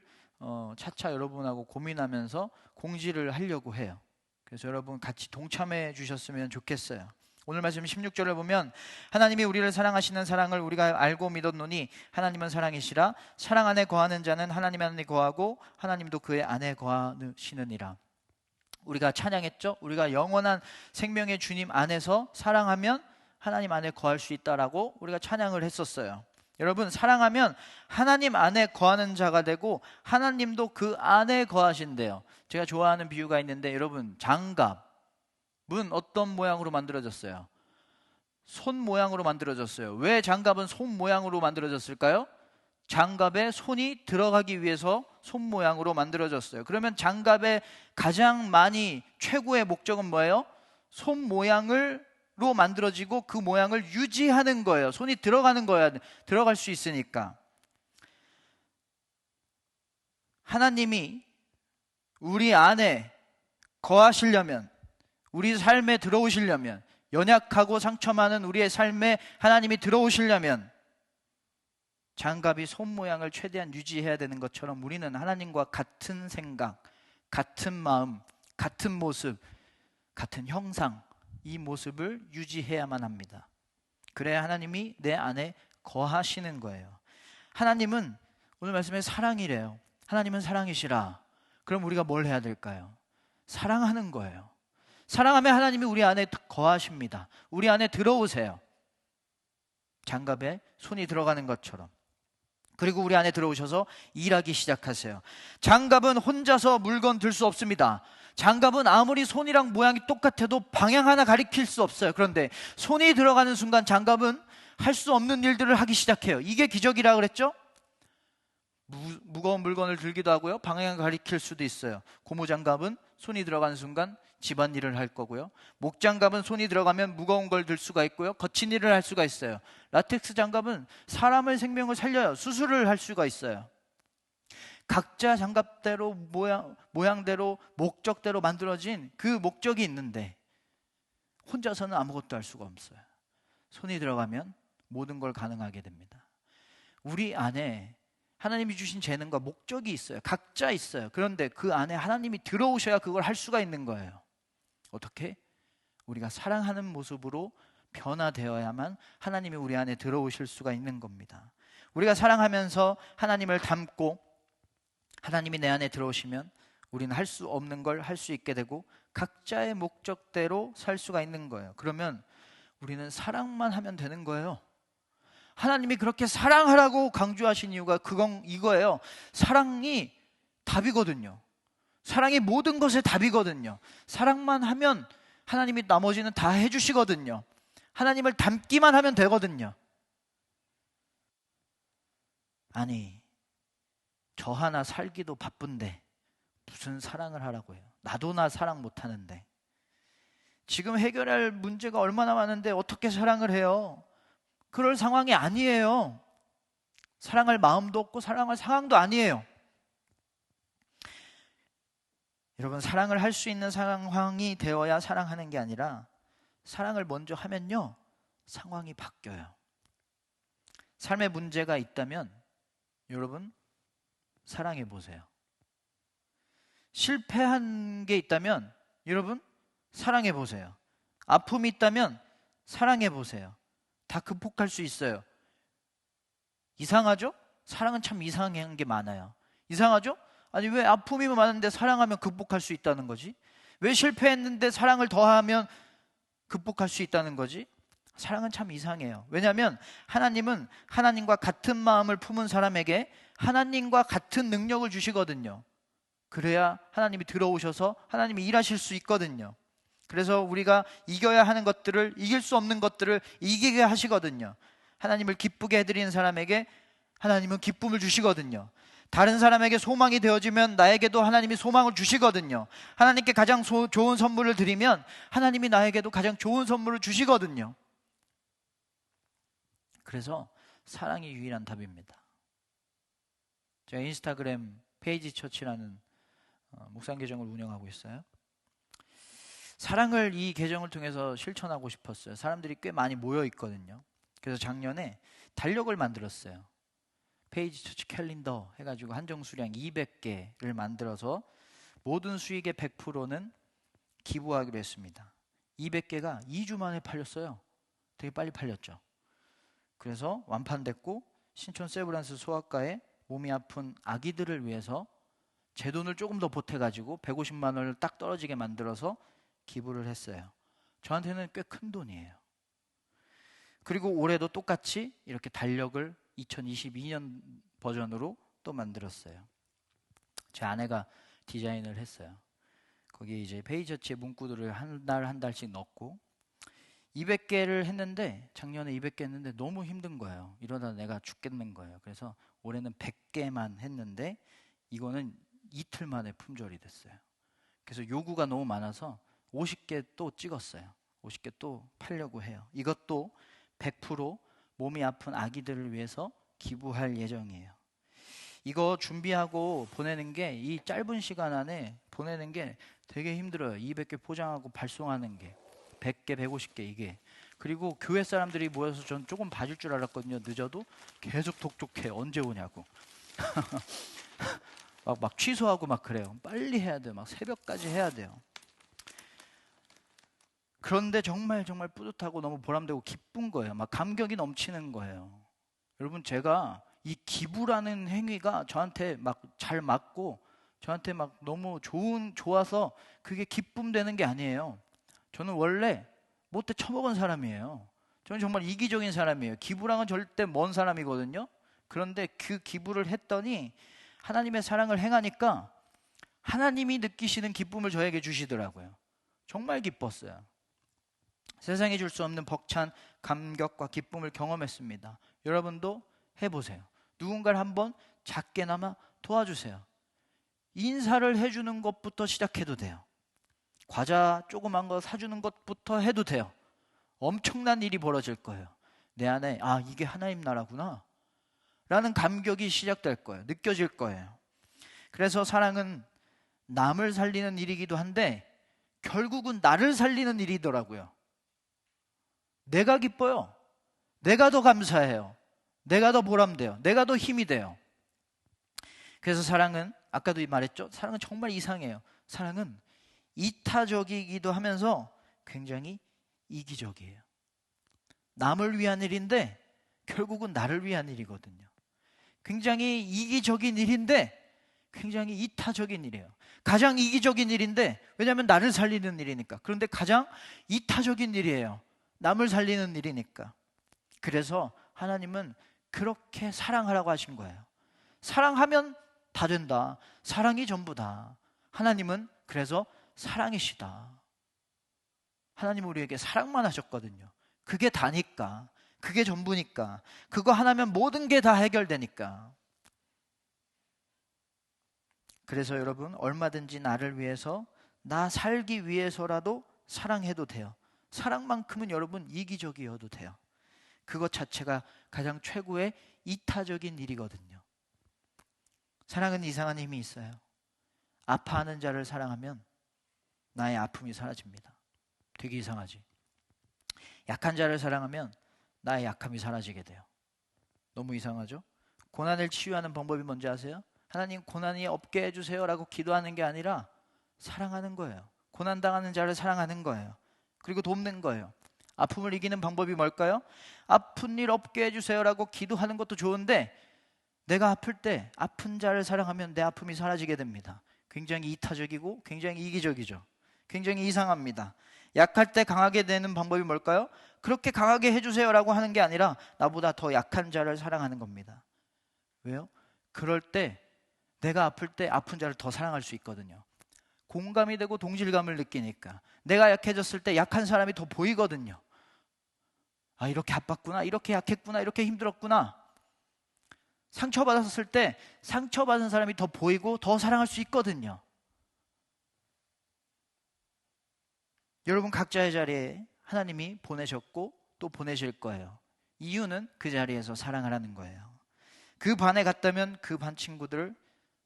차차 여러분하고 고민하면서 공지를 하려고 해요. 그래서 여러분 같이 동참해 주셨으면 좋겠어요. 오늘 말씀 16절을 보면 하나님이 우리를 사랑하시는 사랑을 우리가 알고 믿었노니 하나님은 사랑이시라. 사랑 안에 거하는 자는 하나님 안에 거하고 하나님도 그의 안에 거하시느니라. 우리가 찬양했죠? 우리가 영원한 생명의 주님 안에서 사랑하면 하나님 안에 거할 수 있다라고 우리가 찬양을 했었어요. 여러분, 사랑하면 하나님 안에 거하는 자가 되고 하나님도 그 안에 거하신대요. 제가 좋아하는 비유가 있는데, 여러분, 장갑은 어떤 모양으로 만들어졌어요? 손 모양으로 만들어졌어요. 왜 장갑은 손 모양으로 만들어졌을까요? 장갑에 손이 들어가기 위해서 손 모양으로 만들어졌어요. 그러면 장갑의 가장 많이 최고의 목적은 뭐예요? 손 모양으로 만들어지고 그 모양을 유지하는 거예요. 손이 들어가는 거야. 들어갈 수 있으니까. 하나님이 우리 안에 거하시려면, 우리 삶에 들어오시려면, 연약하고 상처 많은 우리의 삶에 하나님이 들어오시려면 장갑이 손 모양을 최대한 유지해야 되는 것처럼 우리는 하나님과 같은 생각, 같은 마음, 같은 모습, 같은 형상, 이 모습을 유지해야만 합니다. 그래야 하나님이 내 안에 거하시는 거예요. 하나님은 오늘 말씀에 사랑이래요. 하나님은 사랑이시라. 그럼 우리가 뭘 해야 될까요? 사랑하는 거예요. 사랑하면 하나님이 우리 안에 거하십니다. 우리 안에 들어오세요. 장갑에 손이 들어가는 것처럼. 그리고 우리 안에 들어오셔서 일하기 시작하세요. 장갑은 혼자서 물건 들 수 없습니다. 장갑은 아무리 손이랑 모양이 똑같아도 방향 하나 가리킬 수 없어요. 그런데 손이 들어가는 순간 장갑은 할 수 없는 일들을 하기 시작해요. 이게 기적이라 그랬죠? 무거운 물건을 들기도 하고요. 방향을 가리킬 수도 있어요. 고무장갑은 손이 들어가는 순간 집안일을 할 거고요. 목장갑은 손이 들어가면 무거운 걸 들 수가 있고요. 거친 일을 할 수가 있어요. 라텍스 장갑은 사람의 생명을 살려요. 수술을 할 수가 있어요. 각자 장갑대로 모양대로 목적대로 만들어진 그 목적이 있는데 혼자서는 아무것도 할 수가 없어요. 손이 들어가면 모든 걸 가능하게 됩니다. 우리 안에 하나님이 주신 재능과 목적이 있어요. 각자 있어요. 그런데 그 안에 하나님이 들어오셔야 그걸 할 수가 있는 거예요. 어떻게? 우리가 사랑하는 모습으로 변화되어야만 하나님이 우리 안에 들어오실 수가 있는 겁니다. 우리가 사랑하면서 하나님을 닮고 하나님이 내 안에 들어오시면 우리는 할 수 없는 걸 할 수 있게 되고 각자의 목적대로 살 수가 있는 거예요. 그러면 우리는 사랑만 하면 되는 거예요. 하나님이 그렇게 사랑하라고 강조하신 이유가 이거예요. 사랑이 답이거든요. 사랑이 모든 것의 답이거든요. 사랑만 하면 하나님이 나머지는 다 해주시거든요. 하나님을 닮기만 하면 되거든요. 아니, 저 하나 살기도 바쁜데 무슨 사랑을 하라고 해요. 나도 나 사랑 못하는데. 지금 해결할 문제가 얼마나 많은데 어떻게 사랑을 해요? 그럴 상황이 아니에요. 사랑할 마음도 없고 사랑할 상황도 아니에요. 여러분, 사랑을 할 수 있는 상황이 되어야 사랑하는 게 아니라 사랑을 먼저 하면요, 상황이 바뀌어요. 삶에 문제가 있다면 여러분 사랑해 보세요. 실패한 게 있다면 여러분 사랑해 보세요. 아픔이 있다면 사랑해 보세요. 다 극복할 수 있어요. 이상하죠? 사랑은 참 이상한 게 많아요. 이상하죠? 아니, 왜 아픔이 많은데 사랑하면 극복할 수 있다는 거지? 왜 실패했는데 사랑을 더하면 극복할 수 있다는 거지? 사랑은 참 이상해요. 왜냐하면 하나님은 하나님과 같은 마음을 품은 사람에게 하나님과 같은 능력을 주시거든요. 그래야 하나님이 들어오셔서 하나님이 일하실 수 있거든요. 그래서 우리가 이겨야 하는 것들을, 이길 수 없는 것들을 이기게 하시거든요. 하나님을 기쁘게 해드리는 사람에게 하나님은 기쁨을 주시거든요. 다른 사람에게 소망이 되어지면 나에게도 하나님이 소망을 주시거든요. 하나님께 가장 좋은 선물을 드리면 하나님이 나에게도 가장 좋은 선물을 주시거든요. 그래서 사랑이 유일한 답입니다. 제가 인스타그램 페이지 처치라는 묵상 계정을 운영하고 있어요. 사랑을 이 계정을 통해서 실천하고 싶었어요. 사람들이 꽤 많이 모여 있거든요. 그래서 작년에 달력을 만들었어요. 페이지 처치 캘린더 해가지고 한정 수량 200개를 만들어서 모든 수익의 100%는 기부하기로 했습니다. 200개가 2주 만에 팔렸어요. 되게 빨리 팔렸죠. 그래서 완판됐고 신촌 세브란스 소아과에 몸이 아픈 아기들을 위해서 제 돈을 조금 더 보태가지고 150만 원을 딱 떨어지게 만들어서 기부를 했어요. 저한테는 꽤 큰 돈이에요. 그리고 올해도 똑같이 이렇게 달력을 2022년 버전으로 또 만들었어요. 제 아내가 디자인을 했어요. 거기에 이제 페이저치의 문구들을 한 달씩 넣고 200개를 했는데, 작년에 200개 했는데 너무 힘든 거예요. 이러다 내가 죽겠는 거예요. 그래서 올해는 100개만 했는데 이거는 이틀 만에 품절이 됐어요. 그래서 요구가 너무 많아서 50개 또 찍었어요. 50개 또 팔려고 해요. 이것도 100% 몸이 아픈 아기들을 위해서 기부할 예정이에요. 이거 준비하고 보내는 게, 이 짧은 시간 안에 보내는 게 되게 힘들어요. 200개 포장하고 발송하는 게 100개, 150개 이게. 그리고 교회 사람들이 모여서 전 조금 봐줄 줄 알았거든요. 늦어도 계속 독촉해. 언제 오냐고. 막 취소하고 막 그래요. 빨리 해야 돼요. 막 새벽까지 해야 돼요. 그런데 정말 뿌듯하고 너무 보람되고 기쁜 거예요. 막 감격이 넘치는 거예요. 여러분, 제가 이 기부라는 행위가 저한테 막 잘 맞고 저한테 막 너무 좋아서 그게 기쁨 되는 게 아니에요. 저는 원래 못돼 처먹은 사람이에요. 저는 정말 이기적인 사람이에요. 기부랑은 절대 먼 사람이거든요. 그런데 그 기부를 했더니 하나님의 사랑을 행하니까 하나님이 느끼시는 기쁨을 저에게 주시더라고요. 정말 기뻤어요. 세상이 줄 수 없는 벅찬 감격과 기쁨을 경험했습니다. 여러분도 해보세요. 누군가를 한번 작게나마 도와주세요. 인사를 해주는 것부터 시작해도 돼요. 과자 조그만 거 사주는 것부터 해도 돼요. 엄청난 일이 벌어질 거예요. 내 안에 이게 하나님 나라구나 라는 감격이 시작될 거예요. 느껴질 거예요. 그래서 사랑은 남을 살리는 일이기도 한데 결국은 나를 살리는 일이더라고요. 내가 기뻐요. 내가 더 감사해요. 내가 더 보람돼요. 내가 더 힘이 돼요. 그래서 사랑은 아까도 말했죠. 사랑은 정말 이상해요. 사랑은 이타적이기도 하면서 굉장히 이기적이에요. 남을 위한 일인데 결국은 나를 위한 일이거든요. 굉장히 이기적인 일인데 굉장히 이타적인 일이에요. 가장 이기적인 일인데 왜냐하면 나를 살리는 일이니까. 그런데 가장 이타적인 일이에요. 남을 살리는 일이니까. 그래서 하나님은 그렇게 사랑하라고 하신 거예요. 사랑하면 다 된다. 사랑이 전부다. 하나님은 그래서 사랑이시다. 하나님은 우리에게 사랑만 하셨거든요. 그게 다니까. 그게 전부니까. 그거 하나면 모든 게 다 해결되니까. 그래서 여러분 얼마든지 나를 위해서 나 살기 위해서라도 사랑해도 돼요. 사랑만큼은 여러분 이기적이어도 돼요. 그것 자체가 가장 최고의 이타적인 일이거든요. 사랑은 이상한 힘이 있어요. 아파하는 자를 사랑하면 나의 아픔이 사라집니다. 되게 이상하지? 약한 자를 사랑하면 나의 약함이 사라지게 돼요. 너무 이상하죠? 고난을 치유하는 방법이 뭔지 아세요? 하나님 고난이 없게 해주세요 라고 기도하는 게 아니라 사랑하는 거예요. 고난당하는 자를 사랑하는 거예요. 그리고 돕는 거예요. 아픔을 이기는 방법이 뭘까요? 아픈 일 없게 해주세요 라고 기도하는 것도 좋은데 내가 아플 때 아픈 자를 사랑하면 내 아픔이 사라지게 됩니다. 굉장히 이타적이고 굉장히 이기적이죠. 굉장히 이상합니다. 약할 때 강하게 되는 방법이 뭘까요? 그렇게 강하게 해주세요 라고 하는 게 아니라 나보다 더 약한 자를 사랑하는 겁니다. 왜요? 그럴 때 내가 아플 때 아픈 자를 더 사랑할 수 있거든요. 공감이 되고 동질감을 느끼니까. 내가 약해졌을 때 약한 사람이 더 보이거든요. 이렇게 아팠구나, 이렇게 약했구나, 이렇게 힘들었구나. 상처받았을 때 상처받은 사람이 더 보이고 더 사랑할 수 있거든요. 여러분 각자의 자리에 하나님이 보내셨고 또 보내실 거예요. 이유는 그 자리에서 사랑하라는 거예요. 그 반에 갔다면 그 반 친구들을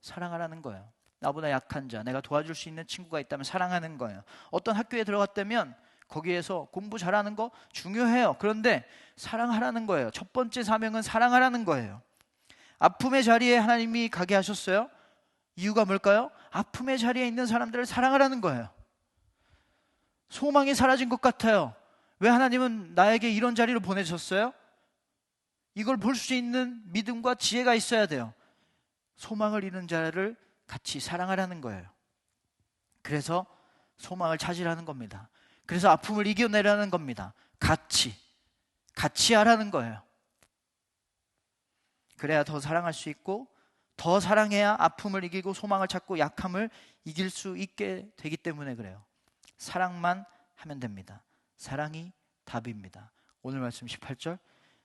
사랑하라는 거예요. 나보다 약한 자, 내가 도와줄 수 있는 친구가 있다면 사랑하는 거예요. 어떤 학교에 들어갔다면 거기에서 공부 잘하는 거 중요해요. 그런데 사랑하라는 거예요. 첫 번째 사명은 사랑하라는 거예요. 아픔의 자리에 하나님이 가게 하셨어요. 이유가 뭘까요? 아픔의 자리에 있는 사람들을 사랑하라는 거예요. 소망이 사라진 것 같아요. 왜 하나님은 나에게 이런 자리를 보내셨어요? 이걸 볼 수 있는 믿음과 지혜가 있어야 돼요. 소망을 잃은 자를 같이 사랑하라는 거예요. 그래서 소망을 찾으라는 겁니다. 그래서 아픔을 이겨내라는 겁니다. 같이 하라는 거예요. 그래야 더 사랑할 수 있고 더 사랑해야 아픔을 이기고 소망을 찾고 약함을 이길 수 있게 되기 때문에 그래요. 사랑만 하면 됩니다. 사랑이 답입니다. 오늘 말씀 18절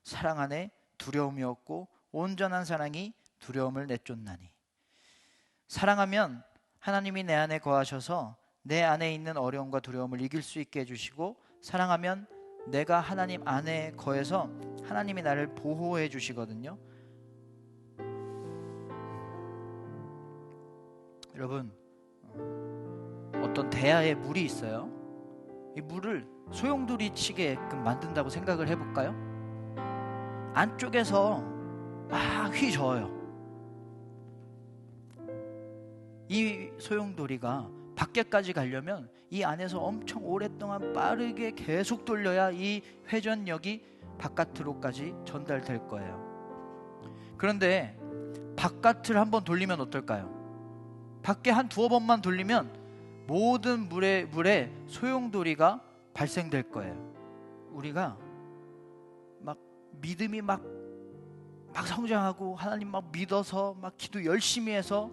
사랑 안에 두려움이 없고 온전한 사랑이 두려움을 내쫓나니. 사랑하면 하나님이 내 안에 거하셔서 내 안에 있는 어려움과 두려움을 이길 수 있게 해주시고, 사랑하면 내가 하나님 안에 거해서 하나님이 나를 보호해 주시거든요. 여러분, 어떤 대야에 물이 있어요. 이 물을 소용돌이 치게끔 만든다고 생각을 해볼까요? 안쪽에서 막 휘저어요. 이 소용돌이가 밖에까지 가려면 이 안에서 엄청 오랫동안 빠르게 계속 돌려야 이 회전력이 바깥으로까지 전달될 거예요. 그런데 바깥을 한번 돌리면 어떨까요? 밖에 한 두어 번만 돌리면 모든 물에 소용돌이가 발생될 거예요. 우리가 막 믿음이 막 성장하고 하나님 막 믿어서 막 기도 열심히 해서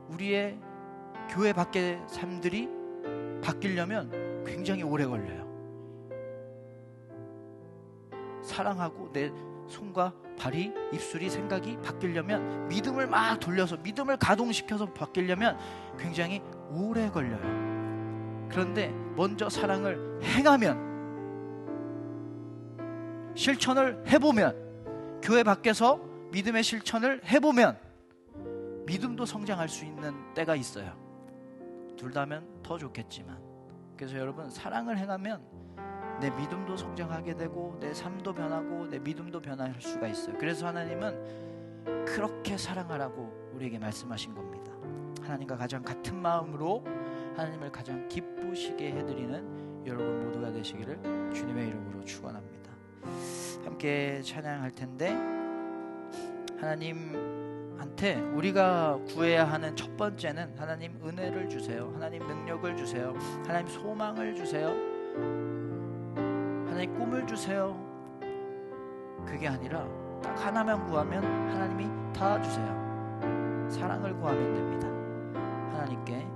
우리의 교회 밖의 삶들이 바뀌려면 굉장히 오래 걸려요. 사랑하고 내 손과 발이, 입술이, 생각이 바뀌려면, 믿음을 막 돌려서 믿음을 가동시켜서 바뀌려면 굉장히 오래 걸려요. 그런데 먼저 사랑을 행하면, 실천을 해보면, 교회 밖에서 믿음의 실천을 해보면 믿음도 성장할 수 있는 때가 있어요. 둘 다면 더 좋겠지만, 그래서 여러분, 사랑을 행하면 내 믿음도 성장하게 되고 내 삶도 변하고 내 믿음도 변할 수가 있어요. 그래서 하나님은 그렇게 사랑하라고 우리에게 말씀하신 겁니다. 하나님과 가장 같은 마음으로 하나님을 가장 기쁘시게 해드리는 여러분 모두가 되시기를 주님의 이름으로 축원합니다. 함께 찬양할 텐데, 하나님한테 우리가 구해야 하는 첫 번째는 하나님 은혜를 주세요. 하나님 능력을 주세요. 하나님 소망을 주세요. 하나님 꿈을 주세요. 그게 아니라 딱 하나만 구하면 하나님이 다 주세요. 사랑을 구하면 됩니다. 하나님께,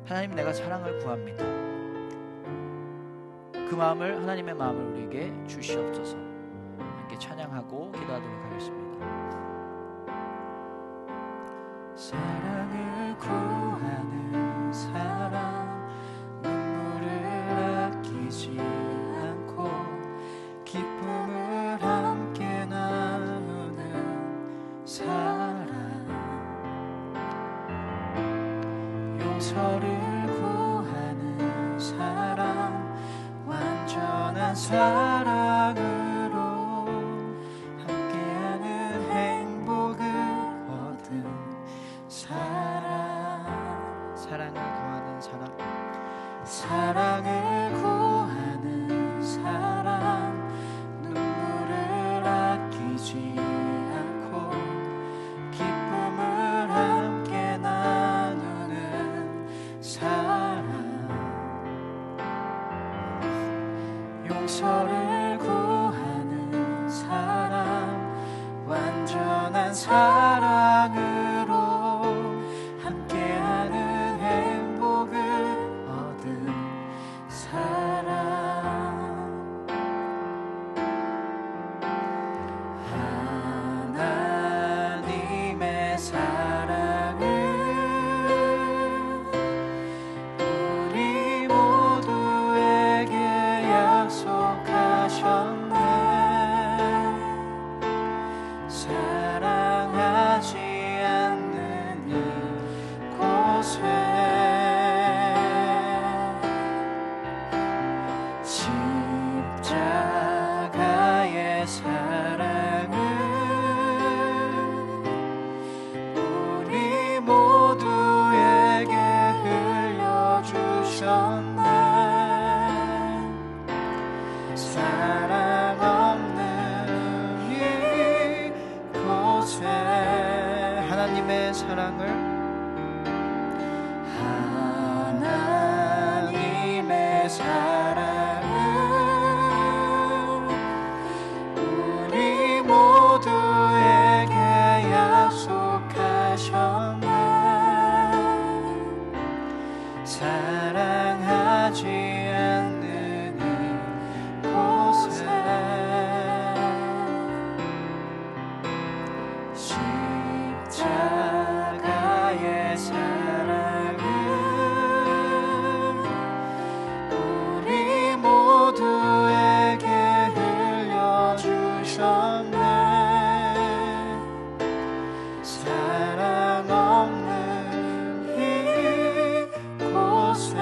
하나님 내가 사랑을 구합니다. 그 마음을, 하나님의 마음을 우리에게 주시옵소서. 함께 찬양하고 기도하도록 하겠습니다. 사랑을 구하는 사람, 눈물을 아끼지 않고 기쁨을 함께 나누는 사랑, 용서를 구하는 사랑, 완전한 사랑으로 함께하는 행복을 얻은 사랑. 사랑을 구하는 사람, 사랑을 구하는 사람, 눈물을 아끼지 않고 기쁨을 함께 나누는 사랑, 용서를 구하는 사람, 완전한 사랑으로 함께하는 행복을 얻은 사랑. 하나님의 사랑을 우리 모두에게 약속하셨네. 사랑하지 않는 이곳에 십자가의 사랑을 우리 모두에게 흘려주셨네. 사랑 없는 이곳에 하나님의 사랑을, 하나님의 사랑을 우리 모두에게 약속하셨네. 사랑하지 않는 이곳에 십자가의 사랑을 우리 모두에게 흘려주셨네. 사랑 없는 이곳에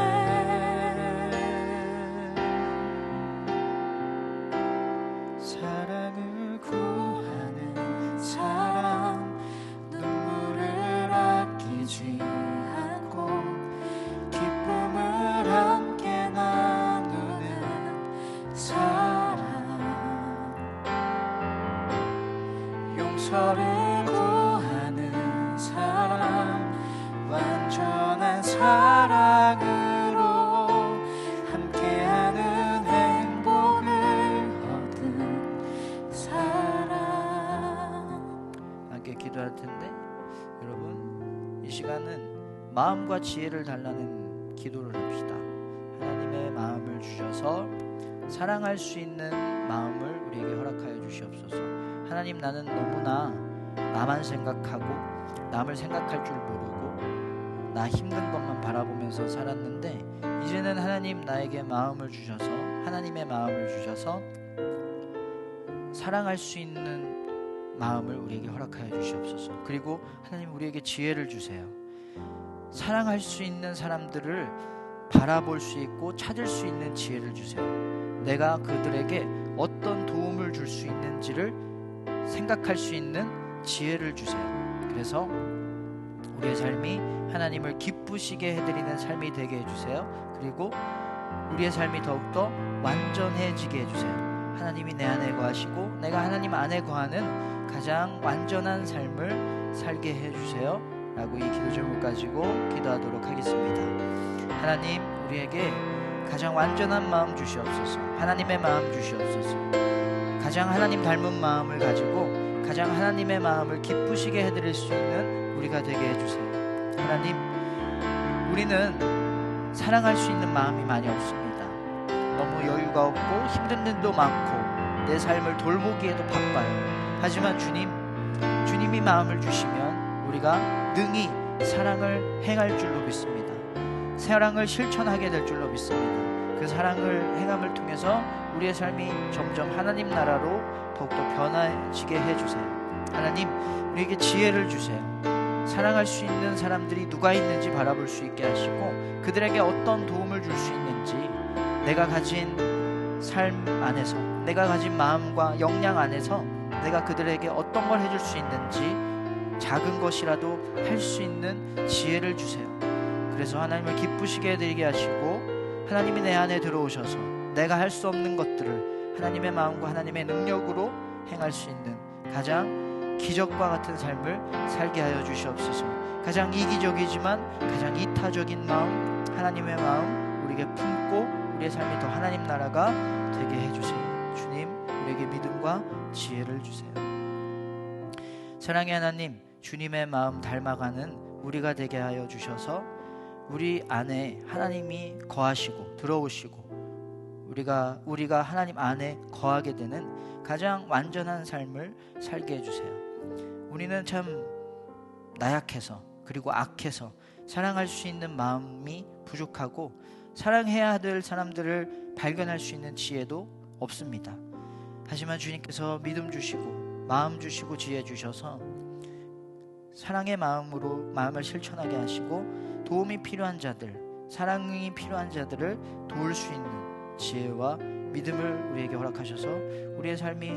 사랑을 구하는 사람, 눈물을 아끼지 않고 기쁨을 함께 나누는 사랑, 용서를 구하는 사람, 완전한 사랑으로 함께하는 행복을 얻은 사랑. 함께 기도할 텐데, 여러분, 이 시간은 마음과 지혜를 달라는 기도를 합시다. 하나님의 마음을 주셔서 사랑할 수 있는 마음을 우리에게 허락하여 주시옵소서. 하나님, 나는 너무나 나만 생각하고 남을 생각할 줄 모르고 나 힘든 것만 바라보면서 살았는데, 이제는 하나님 나에게 마음을 주셔서, 하나님의 마음을 주셔서 사랑할 수 있는 마음을 우리에게 허락하여 주시옵소서. 그리고 하나님, 우리에게 지혜를 주세요. 사랑할 수 있는 사람들을 바라볼 수 있고 찾을 수 있는 지혜를 주세요. 내가 그들에게 어떤 도움을 줄 수 있는지를 생각할 수 있는 지혜를 주세요. 그래서 우리의 삶이 하나님을 기쁘시게 해드리는 삶이 되게 해주세요. 그리고 우리의 삶이 더욱더 완전해지게 해주세요. 하나님이 내 안에 거하시고 내가 하나님 안에 거하는 가장 완전한 삶을 살게 해주세요 라고 이 기도 제목을 가지고 기도하도록 하겠습니다. 하나님, 우리에게 가장 완전한 마음 주시옵소서. 하나님의 마음 주시옵소서. 가장 하나님 닮은 마음을 가지고 가장 하나님의 마음을 기쁘시게 해드릴 수 있는 우리가 되게 해주세요. 하나님, 우리는 사랑할 수 있는 마음이 많이 없습니다. 너무 여유가 없고 힘든 일도 많고 내 삶을 돌보기에도 바빠요. 하지만 주님이 마음을 주시면 우리가 능히 사랑을 행할 줄로 믿습니다. 사랑을 실천하게 될 줄로 믿습니다. 그 사랑을 행함을 통해서 우리의 삶이 점점 하나님 나라로 더욱더 변화지게 해주세요. 하나님, 우리에게 지혜를 주세요. 사랑할 수 있는 사람들이 누가 있는지 바라볼 수 있게 하시고 그들에게 어떤 도움을 줄 수 있는지, 내가 가진 삶 안에서, 내가 가진 마음과 역량 안에서 내가 그들에게 어떤 걸 해줄 수 있는지 작은 것이라도 할 수 있는 지혜를 주세요. 그래서 하나님을 기쁘시게 해드리게 하시고 하나님이 내 안에 들어오셔서 내가 할 수 없는 것들을 하나님의 마음과 하나님의 능력으로 행할 수 있는 가장 기적과 같은 삶을 살게 하여 주시옵소서. 가장 이기적이지만 가장 이타적인 마음, 하나님의 마음 우리에게 품고 우리의 삶이 더 하나님 나라가 되게 해주세요. 주님, 우리에게 믿음과 지혜를 주세요. 사랑의 하나님, 주님의 마음 닮아가는 우리가 되게 하여 주셔서 우리 안에 하나님이 거하시고 들어오시고 우리가 하나님 안에 거하게 되는 가장 완전한 삶을 살게 해주세요. 우리는 참 나약해서 그리고 악해서 사랑할 수 있는 마음이 부족하고 사랑해야 될 사람들을 발견할 수 있는 지혜도 없습니다. 하지만 주님께서 믿음 주시고 마음 주시고 지혜 주셔서 사랑의 마음으로 마음을 실천하게 하시고 도움이 필요한 자들, 사랑이 필요한 자들을 도울 수 있는 지혜와 믿음을 우리에게 허락하셔서 우리의 삶이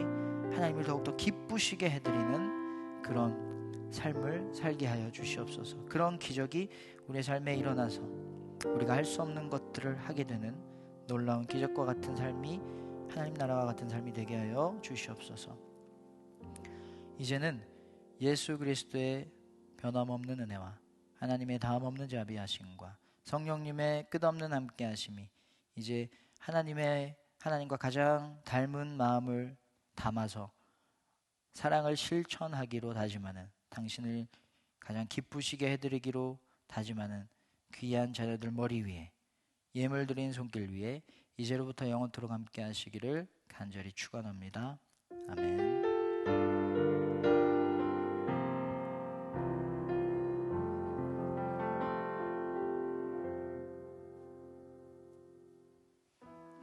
하나님을 더욱더 기쁘시게 해드리는 그런 삶을 살게 하여 주시옵소서. 그런 기적이 우리의 삶에 일어나서 우리가 할 수 없는 것들을 하게 되는 놀라운 기적과 같은 삶이 하나님 나라와 같은 삶이 되게 하여 주시옵소서. 이제는 예수 그리스도의 변함없는 은혜와 하나님의 다함없는 자비하심과 성령님의 끝없는 함께하심이 이제 하나님과 가장 닮은 마음을 담아서 사랑을 실천하기로 다짐하는, 당신을 가장 기쁘시게 해드리기로 다짐하는 귀한 자녀들 머리 위에, 예물 드린 손길 위에 이제로부터 영원토록 함께 하시기를 간절히 축원합니다. 아멘.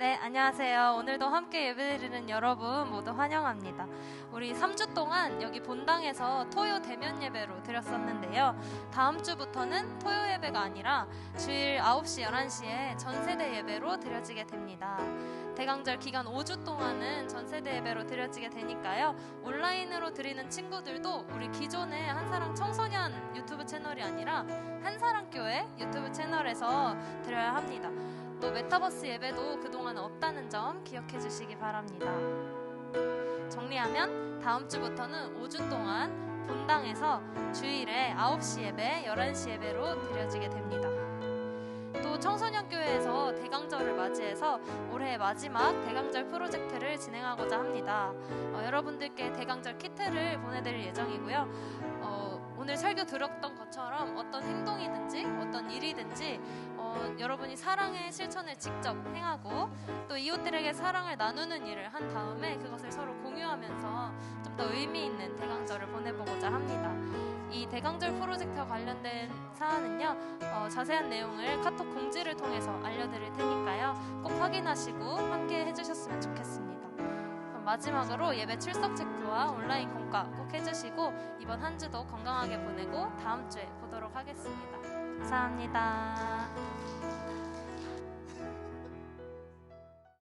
네, 안녕하세요. 오늘도 함께 예배드리는 여러분 모두 환영합니다. 우리 3주 동안 여기 본당에서 토요 대면 예배로 드렸었는데요. 다음 주부터는 토요 예배가 아니라 주일 9시, 11시에 전세대 예배로 드려지게 됩니다. 대강절 기간 5주 동안은 전세대 예배로 드려지게 되니까요. 온라인으로 드리는 친구들도 우리 기존의 한사랑 청소년 유튜브 채널이 아니라 한사랑교회 유튜브 채널에서 드려야 합니다. 또 메타버스 예배도 그동안 없다는 점 기억해 주시기 바랍니다. 정리하면 다음 주부터는 5주 동안 본당에서 주일에 9시 예배, 11시 예배로 드려지게 됩니다. 또 청소년교회에서 대강절을 맞이해서 올해의 마지막 대강절 프로젝트를 진행하고자 합니다. 여러분들께 대강절 키트를 보내드릴 예정이고요. 오늘 설교 들었던 것처럼 어떤 행동이든지 어떤 일이든지 여러분이 사랑의 실천을 직접 행하고 또 이웃들에게 사랑을 나누는 일을 한 다음에 그것을 서로 공유하면서 좀 더 의미 있는 대강절을 보내보고자 합니다. 이 대강절 프로젝트와 관련된 사안은요, 자세한 내용을 카톡 공지를 통해서 알려드릴 테니까요, 꼭 확인하시고 함께 해주셨으면 좋겠습니다. 그럼 마지막으로 예배 출석 체크와 온라인 공과 꼭 해주시고 이번 한 주도 건강하게 보내고 다음 주에 보도록 하겠습니다. 감사합니다.